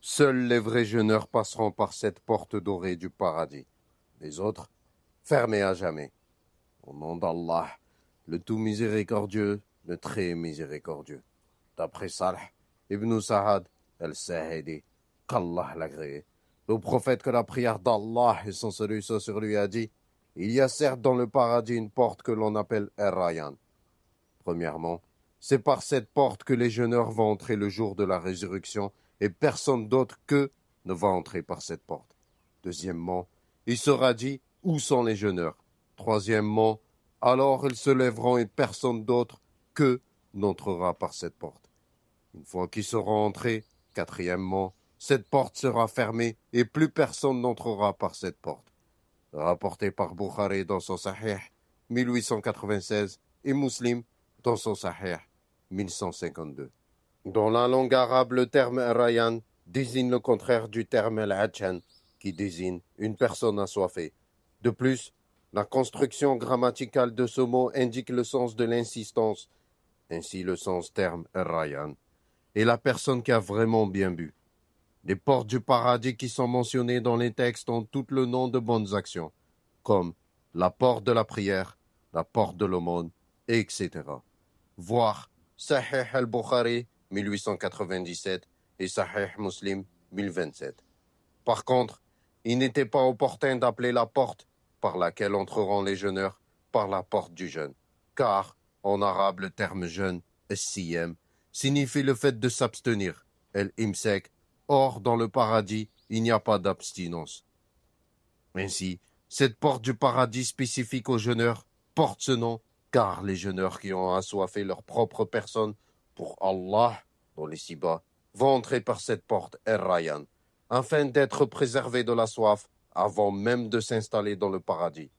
Seuls les vrais jeûneurs passeront par cette porte dorée du paradis. Les autres, fermés à jamais. Au nom d'Allah, le tout miséricordieux, le très miséricordieux. D'après Salih ibn Sa'ad al-Sa'idi, qu'Allah l'agréé, le prophète que la prière d'Allah et son salut soit sur lui a dit, il y a certes dans le paradis une porte que l'on appelle Ar-Rayyan. Premièrement, c'est par cette porte que les jeûneurs vont entrer le jour de la résurrection et personne d'autre qu'eux ne va entrer par cette porte. Deuxièmement, il sera dit, où sont les jeûneurs? Troisièmement, alors ils se lèveront et personne d'autre qu'eux n'entrera par cette porte. Une fois qu'ils seront entrés, quatrièmement, cette porte sera fermée et plus personne n'entrera par cette porte. Rapporté par Bukhari dans son Sahih 1896 et Muslim dans son Sahih 1152. Dans la langue arabe, le terme Rayyan désigne le contraire du terme al-Atshan, qui désigne une personne assoiffée. De plus, la construction grammaticale de ce mot indique le sens de l'insistance, ainsi le sens terme Rayyan, et la personne qui a vraiment bien bu. Les portes du paradis qui sont mentionnées dans les textes ont tout le nom de bonnes actions, comme la porte de la prière, la porte de l'aumône, etc. Voir Sahih al-Bukhari 1897 et Sahih Muslim 1027. Par contre, il n'était pas opportun d'appeler la porte par laquelle entreront les jeûneurs par la porte du jeûne, car en arabe le terme jeûne, as-siyam, signifie le fait de s'abstenir, el-imsek. Or, dans le paradis, il n'y a pas d'abstinence. Ainsi, cette porte du paradis spécifique aux jeûneurs porte ce nom, car les jeûneurs qui ont assoiffé leur propre personne pour Allah, dans les ci-bas, vont entrer par cette porte Ar-Rayyan, afin d'être préservés de la soif avant même de s'installer dans le paradis.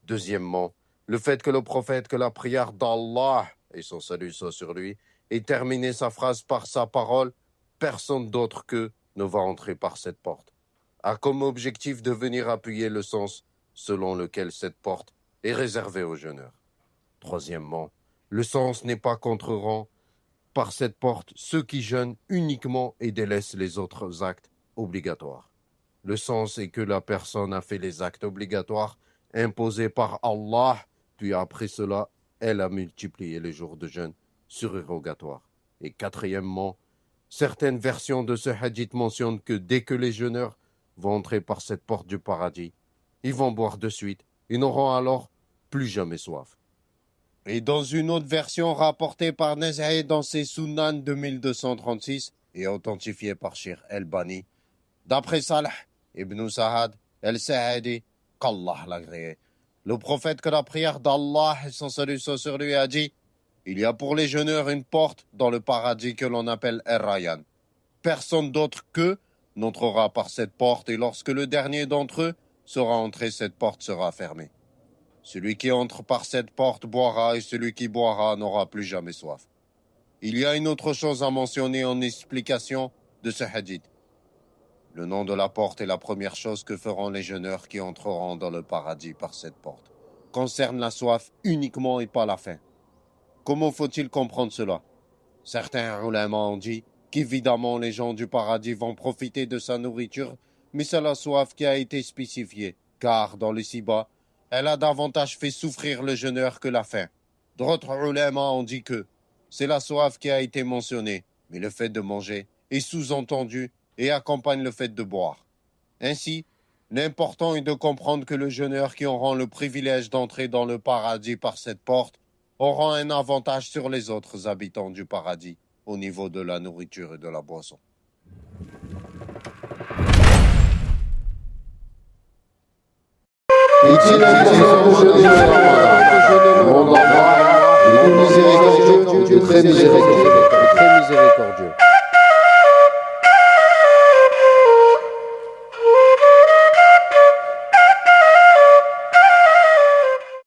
Deuxièmement, le fait que le prophète, que la prière d'Allah et son salut soit sur lui, ait terminé sa phrase par sa parole, personne d'autre qu'eux ne va entrer par cette porte, a comme objectif de venir appuyer le sens selon lequel cette porte est réservée aux jeûneurs. Troisièmement, le sens n'est pas qu'entreront par cette porte ceux qui jeûnent uniquement et délaissent les autres actes obligatoires. Le sens est que la personne a fait les actes obligatoires imposés par Allah, puis après cela, elle a multiplié les jours de jeûne surérogatoires. Et quatrièmement, certaines versions de ce hadith mentionnent que dès que les jeûneurs vont entrer par cette porte du paradis, ils vont boire de suite et n'auront alors plus jamais soif. Et dans une autre version rapportée par Nasa'i dans ses Sunan 2236 et authentifiée par Cheikh El-Bani, d'après Salih ibn Sa'ad al-Sa'idi, qu'Allah l'agréé, le prophète que la prière d'Allah et son salut soit sur lui a dit, il y a pour les jeûneurs une porte dans le paradis que l'on appelle Ar-Rayyan. Personne d'autre qu'eux n'entrera par cette porte et lorsque le dernier d'entre eux sera entré, cette porte sera fermée. Celui qui entre par cette porte boira et celui qui boira n'aura plus jamais soif. Il y a une autre chose à mentionner en explication de ce hadith. Le nom de la porte est la première chose que feront les jeûneurs qui entreront dans le paradis par cette porte. Concerne la soif uniquement et pas la faim. Comment faut-il comprendre cela? Certains ulama ont dit qu'évidemment les gens du paradis vont profiter de sa nourriture, mais c'est la soif qui a été spécifiée, car dans le ci-bas, elle a davantage fait souffrir le jeûneur que la faim. D'autres ulama ont dit que c'est la soif qui a été mentionnée, mais le fait de manger est sous-entendu et accompagne le fait de boire. Ainsi, l'important est de comprendre que les jeûneurs qui auront le privilège d'entrer dans le paradis par cette porte auront un avantage sur les autres habitants du paradis au niveau de la nourriture et de la boisson. Est-il important de jeûner le monde Allah, le miséricordieux, Dieu très miséricordieux.